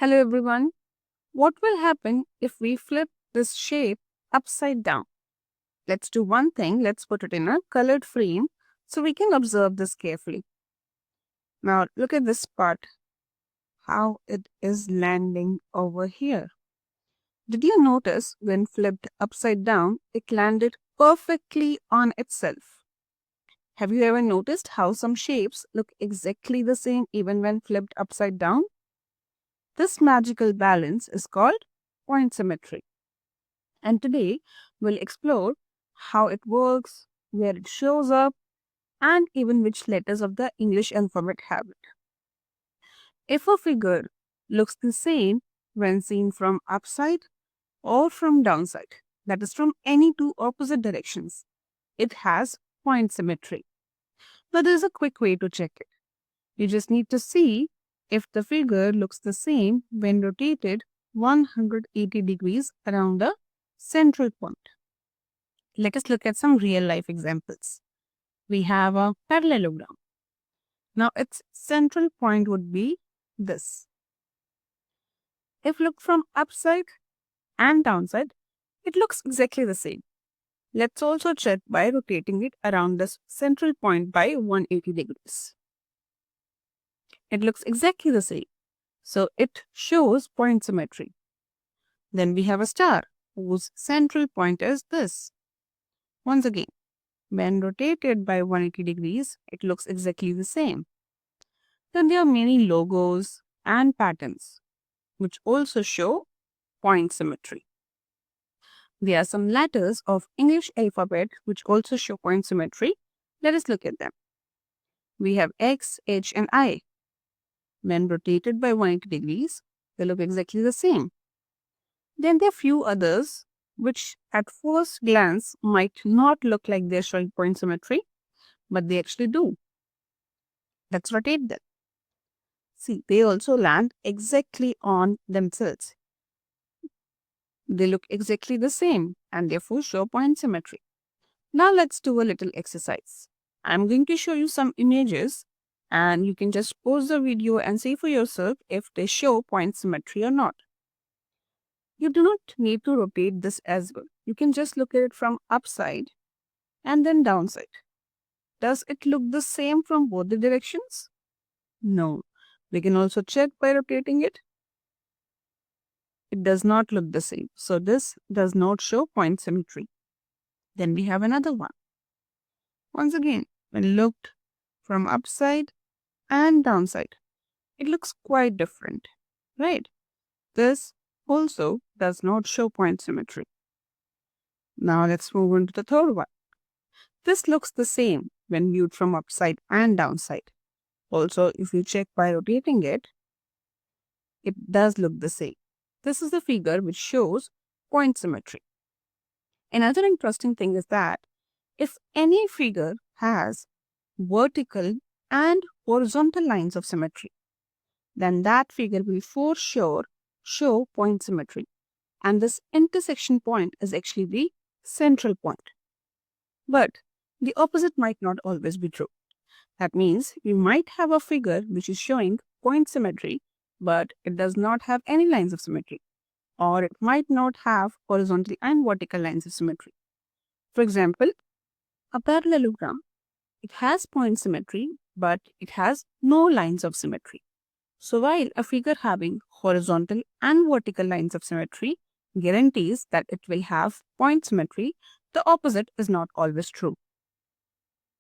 Hello everyone. What will happen if we flip this shape upside down? Let's do one thing. Let's put it in a colored frame so we can observe this carefully. Now look at this part, how it is landing over here. Did you notice when flipped upside down, it landed perfectly on itself? Have you ever noticed how some shapes look exactly the same even when flipped upside down? This magical balance is called point symmetry. And today we'll explore how it works, where it shows up, and even which letters of the English alphabet have it. If a figure looks the same when seen from upside or from downside, that is from any two opposite directions, it has point symmetry. But there is a quick way to check it. You just need to see if the figure looks the same when rotated 180 degrees around the central point. Let us look at some real life examples. We have a parallelogram. Now its central point would be this. If looked from upside and downside, it looks exactly the same. Let's also check by rotating it around this central point by 180 degrees. It looks exactly the same. So it shows point symmetry. Then we have a star whose central point is this. Once again, when rotated by 180 degrees, it looks exactly the same. Then there are many logos and patterns which also show point symmetry. There are some letters of English alphabet which also show point symmetry. Let us look at them. We have X, H and I. When rotated by 180 degrees, they look exactly the same. Then there are few others which at first glance might not look like they're showing point symmetry, but they actually do. Let's rotate them. See, they also land exactly on themselves. They look exactly the same and therefore show point symmetry. Now let's do a little exercise. I'm going to show you some images and you can just pause the video and see for yourself if they show point symmetry or not. You do not need to rotate this as well. You can just look at it from upside and then downside. Does it look the same from both the directions? No. We can also check by rotating it. It does not look the same. So this does not show point symmetry. Then we have another one. Once again, when looked from upside and downside, it looks quite different, right? This also does not show point symmetry. Now let's move on to the third one. This looks the same when viewed from upside and downside. Also, if you check by rotating it, it does look the same. This is the figure which shows point symmetry. Another interesting thing is that if any figure has vertical and horizontal lines of symmetry, then that figure will for sure show point symmetry. And this intersection point is actually the central point. But the opposite might not always be true. That means we might have a figure which is showing point symmetry, but it does not have any lines of symmetry. Or it might not have horizontal and vertical lines of symmetry. For example, a parallelogram, it has point symmetry, but it has no lines of symmetry. So while a figure having horizontal and vertical lines of symmetry guarantees that it will have point symmetry, the opposite is not always true.